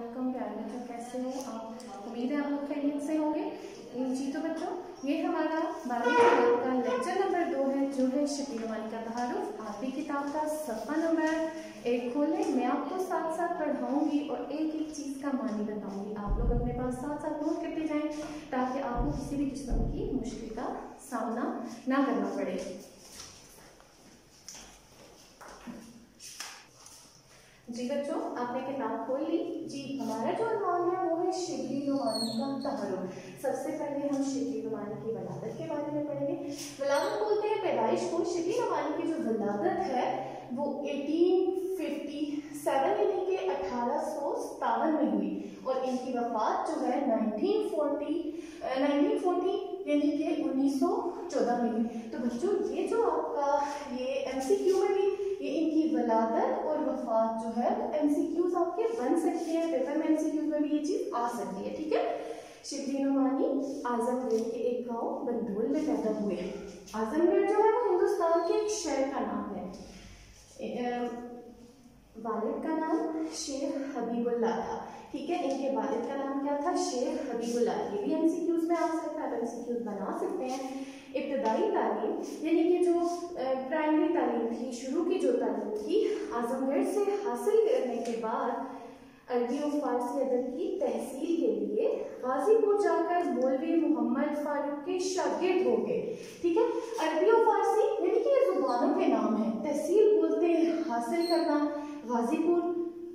वालेकुम प्यारे बच्चों, कैसे हो आप? उम्मीद है आप लोग खैरियत से होंगे। जी तो बच्चों, ये हमारा 12वीं किताब का लेक्चर नंबर 2 है, जो है शबीर नोमानी का तआरुफ। आप भी किताब का सफ़ा नंबर 1 खोलें। मैं आपको साथ साथ पढ़ाऊंगी और एक एक चीज़ का मानी बताऊंगी। आप लोग अपने पास साथ साथ नोट करते जाएं ताकि आपको किसी भी किस्म की मुश्किल का सामना ना करना पड़े। जी बच्चों, आपने किताब खोल ली। जी, हमारा जो अनवान है वो है शबीर नोमानी का तआरुफ। सबसे पहले हम शबीर नोमानी की वलादत के बारे में पढ़ेंगे। वलादत बोलते हैं पैदाइश को। शबीर नोमानी की जो वलादत है वो 1857 यानी कि 1857 में हुई और इनकी वफात जो है 1940 यानी कि 1914 में हुई। तो बच्चों, ये जो आपका ये MCQ में भी ये इनकी वलादत और वफात जो है वो MCQs आपके बन सकते हैं। पेपर में MCQs में भी ये चीज आ सकती है, ठीक है। शबीर नोमानी आजमगढ़ के एक गांव बंदोल में पैदा हुए। आजमगढ़ जो है वो हिंदुस्तान के एक शहर का नाम है। वालिद का नाम शेख हबीबुल्लाह था, ठीक है। इनके वालिद का नाम क्या था? शेख हबीबुल्लाह। ये भी MCQs में आ सकता है, MCQs बना सकते हैं। इब्तदाई तालीम यानी कि जो प्राइमरी तालीम थी, शुरू की जो तालीम थी, आजमगढ़ से हासिल करने के बाद अरबी और फारसी अदब की तहसील के लिए गाजीपुर जाकर मौलवी मोहम्मद फारूक के शागिर्द हो गए, ठीक है। अरबी और फारसी यानी कि ये जुबानों के नाम है। तहसील बोलते हैं हासिल करना। गाजीपुर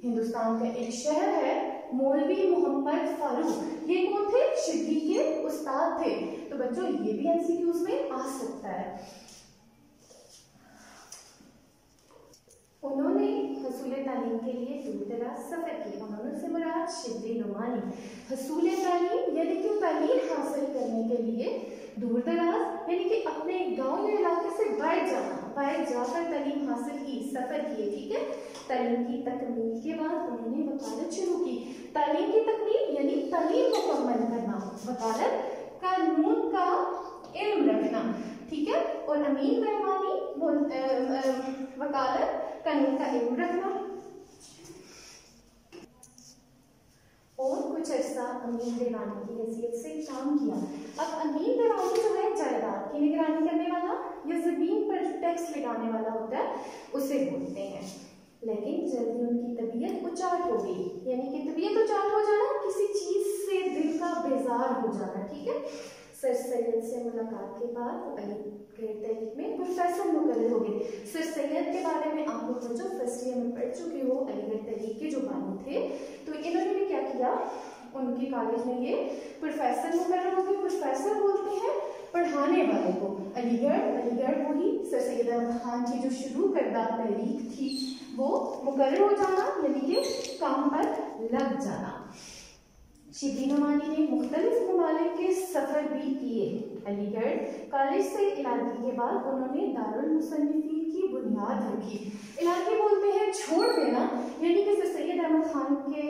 हिंदुस्तान का एक शहर है। मौलवी मोहम्मद फारूक ये कौन थे? शिरकी के उस्ताद थे। तो बच्चों, ये भी MCQs में आ सकता है। उन्होंने हसूल तालीम के लिए दूर दराज सफर किया। उन्होंने से मुराद शबीर नोमानी हसूल तालीम यानी कि तालीम हासिल करने के लिए दूर दराज यानी कि अपने गांव या इलाके से बाहर जाना, बाहर जाकर तालीम हासिल की, सफर किए, ठीक है। तालीम की तकमील के बाद उन्होंने वकालत शुरू की। तालीम की तकमील यानी तालीम मुकम्मल करना, वकालत कानून का इल्म रखना, ठीक है। और अमीन बेईमानी वकालत कानून का इल्म रखना। और कुछ अर्सा अमीन बेईमानी की हैसियत से काम किया। अब अमीन बेईमानी जो है जायदाद की निगरानी करने वाला या जमीन पर टैक्स लगाने वाला होता है, उसे बोलते हैं। लेकिन जल्दी उनकी तबीयत उचाट हो गई, यानी कि तबीयत उचाट हो जाना, किसी चीज से दिल का बेजार हो जाना, ठीक है। सर सैयद से मुलाकात के बाद वो अलीगढ़ तहरीक में प्रोफेसर मुकर्रर हो गए। सर सैयद के बारे में आप लोग जो फर्स्ट ईयर में पढ़ चुके हो, अलीगढ़ तहरीक के जो बानी थे, तो इन्होंने भी क्या किया, उनके कॉलेज में ये प्रोफेसर मुकर्रर हो गए। प्रोफेसर बोलते हैं पढ़ाने वाले को। अलीगढ़ वही सर सैयद अहमद खान की जो शुरू करदा तहरीक थी वो मुकर्रर हो जाना यानी कि काम पर लग जाना। शबीर नोमानी ने मुख्तलिफ ममालिक के सफ़र भी किए। अलीगढ़ कॉलेज से इलाकी के बाद उन्होंने दारुल मुसन्निफीन की बुनियाद रखी। इलाकी बोलते हैं छोड़ देना, यानी कि सर सैयद अहमद खान के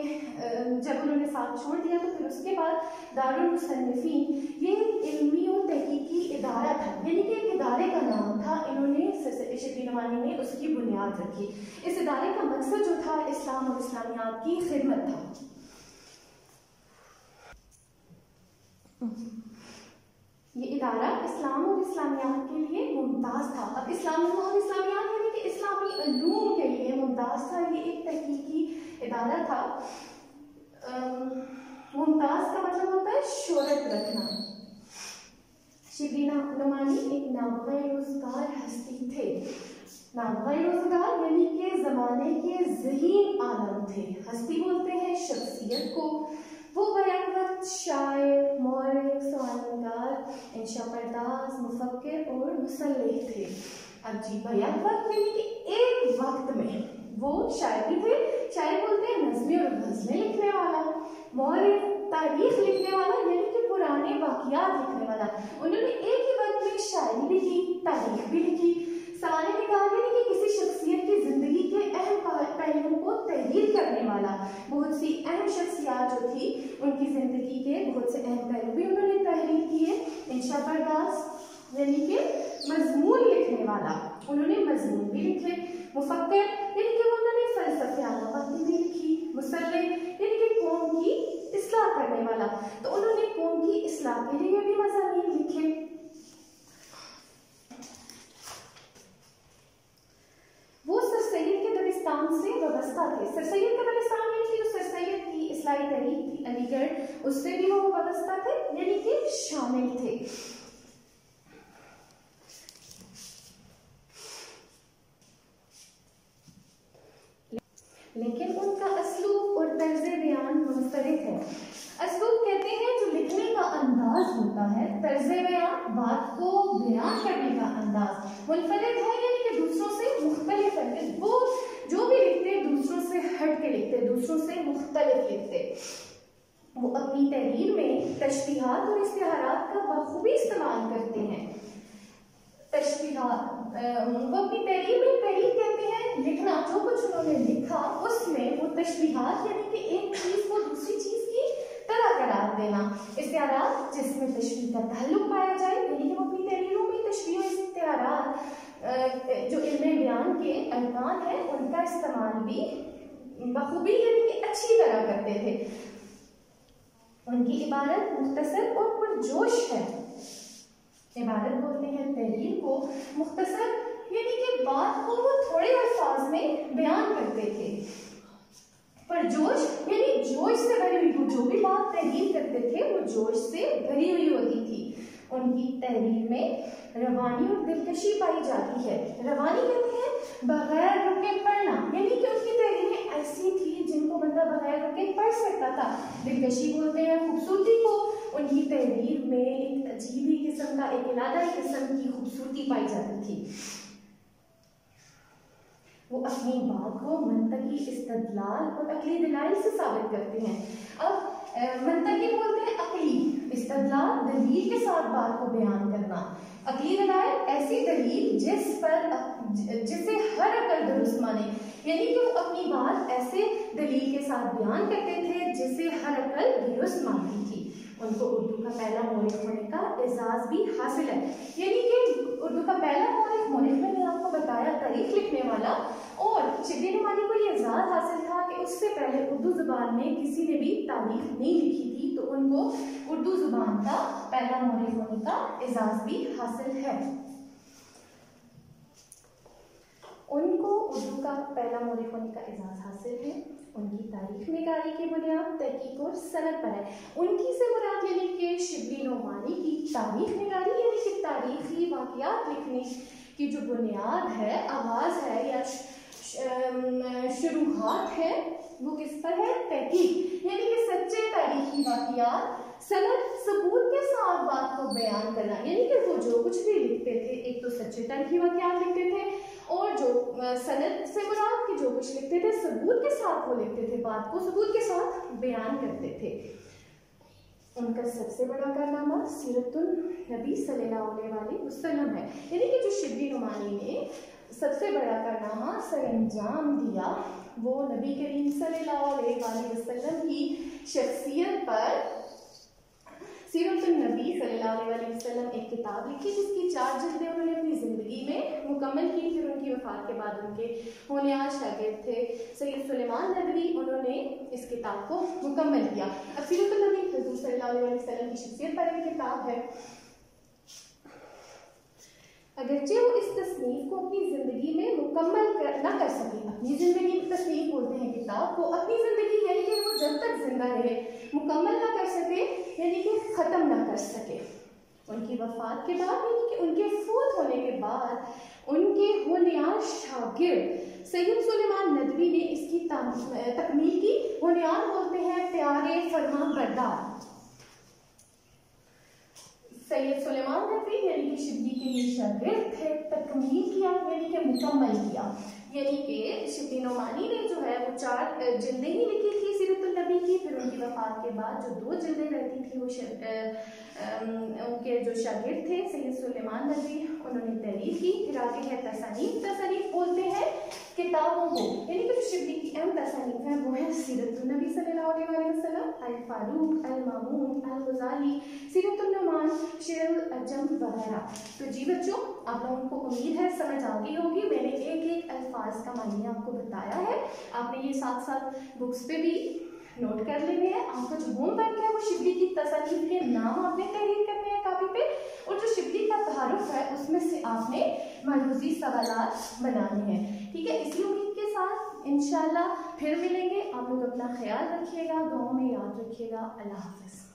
जब उन्होंने साथ छोड़ दिया तो फिर उसके बाद दारुल मुसन्निफीन ये इल्मी और तहकीकी इदारा था, यानी कि एक इदारे का नाम था। इन्होंने शबीर नोमानी ने उसकी बुनियाद रखी। इस इदारे का मकसद जो था इस्लाम और इस्लामियात की खिदमत था। ये इदारा इस्लाम और इस्लामियात के लिए मुमताज़ था। अब इस्लाम और इस्लामियात यानी कि इस्लामी उलूम के लिए मुमताज़ था। ये एक तहकीकी इदारा था। मुमताज़ का मतलब होता है शोहरत रखना। शबीर नोमानी एक नाबग़े रोज़गार हस्ती थे। नाबग़े रोज़गार यानी कि ज़माने के ज़हीन आलम थे। हस्ती बोलते हैं शख्सियत को। वो बैक वक्त शायर, मौलिक, सवालनगार, इंशा परदाज, मुफक्किर और मुसल्लिह थे। अब जी, बैक वक्त यानी कि एक वक्त में वो शायर भी थे। शायर बोलते हैं नज़्में और गज़लें लिखने वाला। मौलिक तारीख लिखने वाला यानी कि पुराने वाक़ियात लिखने वाला। उन्होंने एक ही वक्त में शायरी भी की, तारीख भी लिखी। सवाल-ए-निगाह यानी कि किसी शख्सियत की जिंदगी के अहम पहलुओं को तहरीर करने वाला। बहुत सी अहम शख्सियात जो थी उनकी जिंदगी के बहुत से अहम पहलू भी उन्होंने तहरीर किए। इंशा परदाज यानी कि मजमून लिखने वाला, उन्होंने मजमून भी लिखे। मुफक्किर यानी कि उन्होंने फलसफियाना बातें भी लिखी। मुसल्लिह यानी कि कौम वाबस्ता थे। सर सैयद कब्रिस्तान में थी, जो सर सैयद की इस्लाही तहरीक थी अलीगढ़, उससे भी वो वाबस्ता थे, यानी कि शामिल थे। लेकिन उनका असलूब और तर्ज बयान मुख्तलिफ है। असलूब कहते हैं जो लिखने का अंदाज होता है, तर्ज बयान बात को बयान करने का अंदाज मुनफरिद है, यानी कि दूसरों से मुख्तलिफ है। वो जो भी लिखते हैं दूसरों से हट के लिखते, दूसरों से मुख्तलिफ लिखते। वो अपनी तहरीर में तशबीहात और इस्तिहारात का बखूबी इस्तेमाल करते हैं। तशबीहात वो अपनी तहरीर में, तहरीर कहते हैं लिखना, जो कुछ उन्होंने लिखा उसमें वो तशबीहात यानी कि एक चीज को दूसरी चीज की तरह करार देना, इस्तिहारात जिसमें तशबीह का ताल्लुक पाया जाए, यानी कि वो अपनी तहरीरों में तशबीह और इस्तिहारात जो इल्मे बयान के अरकान है उनका इस्तेमाल भी बखूबी यानी कि अच्छी तरह करते थे। उनकी इबारत मुख्तसर और पुरजोश है। इबारत बोलते हैं तहरीर को, मुख्तसर यानी कि बात को वो थोड़े अल्फाज में बयान करते थे। पुरजोश यानी जोश से भरी हुई, वो जो भी बात तहरीर करते थे वो जोश से भरी हुई होती थी। उनकी तहरीर में रवानी और दिलकशी पाई जाती है। रवानी कहते हैं बगैर रुके पढ़ना, यानी कि उनकी तहरीरें ऐसी थी जिनको बंदा बगैर रुके पढ़ सकता था। दिलकशी बोलते हैं खूबसूरती को। उनकी तहरीर में एक अजीब ही किस्म का, एक इलादाई किस्म की खूबसूरती पाई जाती थी। वो अपनी बात को मंतकी इस्तदलाल और अकली दलाइल से साबित करते हैं। अब मंतकी बोलते हैं अकली, इस्तदलाल दलील के साथ बात को बयान करना, अकली दलाइल ऐसी दलील जिसे हर अकल दुरुस्त माने, यानी कि वो अपनी बात ऐसे दलील के साथ बयान करते थे जिसे हर अकल दुरुस्त मानती थी। उनको उर्दू का पहला मौलिक होने का एजाज भी हासिल है, यानी कि उर्दू का पहला मौलिक होने में मैंने आपको बताया तारीख लिखने वाला, और शिब्ली नुमानी को ये एजाज हासिल था कि उससे पहले उर्दू जुबान में किसी ने भी तारीख नहीं लिखी थी, तो उनको उर्दू जुबान का पहला मौलिक होने का एजाज भी हासिल है। उनको उर्दू का पहला मौलिक होने का एजाज हासिल है। उनकी तारीख निगारी की बुनियाद तहकीक और सनद पर है। उनकी से मुराद यानी कि शिब्ली नुमानी की तारीख निगारी यानी कि तारीखी वाक़यात लिखने की जो बुनियाद है, आगाज़ है या शुरुआत है, वो किस पर है? तहकीक, यानी कि सच्चे तारीखी वाक़यात, सनद सबूत के साथ बात को बयान करना, यानी कि वो जो कुछ भी लिखते थे, एक तो सच्चे तारीखी वाक़यात लिखते थे, और जो सनद से मुराद के जो कुछ लिखते थे सबूत के साथ वो लिखते थे, बात को सबूत के साथ बयान करते थे। उनका सबसे बड़ा कारनामा सीरतुन नबी सल्लल्लाहु अलैहि वसल्लम है, यानी कि जो शिब्ली नुमानी ने सबसे बड़ा कारनामा सरअंजाम दिया वो नबी करीम सल्लल्लाहु अलैहि वसल्लम की शख्सियत पर सीरतुन नबी सल्लल्लाहु अलैहि वसल्लम एक किताब लिखी जिसकी 4 जिल्दें उन्होंने अपनी ज़िंदगी में मुकम्मल की। फिर उनकी वफ़ात के बाद उनके होनहार शागिर्द थे सैयद सुलेमान नदवी, उन्होंने इस किताब को मुकम्मल किया। अब सीरतुन नबी हुज़ूर सल्लल्लाहु अलैहि वसल्लम की शख्सियत पर एक किताब है। अगरचे वो इस तस्नीफ को अपनी ज़िंदगी में मुकम्मल ना कर सके, अपनी ज़िंदगी में तस्नीफ बोलते हैं किताब को, अपनी ज़िंदगी यानी कि वो जब तक जिंदा रहे मुकम्मल ना कर सके, यानी कि ख़त्म ना कर सके। उनकी वफ़ात के बाद यानी कि उनके फौत होने के बाद उनके होनहार शागिर्द सैयद सुलेमान नदवी ने इसकी तकमील की। होनहार बोलते हैं प्यारे फरमा बरदार। सैयद सुलेमान नदवी यानी कि शिब्ली के ये शागिर्द थे, तकमील किया यानी कि मुकम्मल किया, यानी कि शिब्ली नुमानी ने जो है वो 4 जिल्दें ही लिखी थी सीरतुन नबी की। फिर उनकी वफ़ात के बाद जो 2 जिल्दें रहती थी वो उनके जो शागिर्द थे सैयद सुलेमान नदवी, उन्होंने तहरीर की। फिर आगे है तसानीफ। तसानीफ बोलते हैं किताबों को, यानी कि जो शिब्ली की अहम तसानीफ है वो है सीरतुन नबी सल्लल्लाहु अलैहि वसल्लम, अल फारूक, अल मामून, अल गज़ाली, सीरतुन नुमान, शेरुल अजम वगैरह। तो जी बच्चों, आप लोगों को उम्मीद है समझ आ गई होगी। मैंने एक अल्फाज का मानी आपको बताया है, आपने ये साथ साथ बुक्स पे भी नोट कर लेने हैं। आपका जो होमवर्क है वो शिब्ली की तसानीफ के नाम आपने तहरीर करने हैं कापी पे, और जो शिब्ली का तारुफ है उसमें से आपने मलहूज़ी सवालात बनाने हैं। ठीक है, इसी उम्मीद के साथ साथ इंशाल्लाह फिर मिलेंगे। आप लोग अपना ख्याल रखिएगा, गाँव में याद रखिएगा। अल्लाह हाफिज़।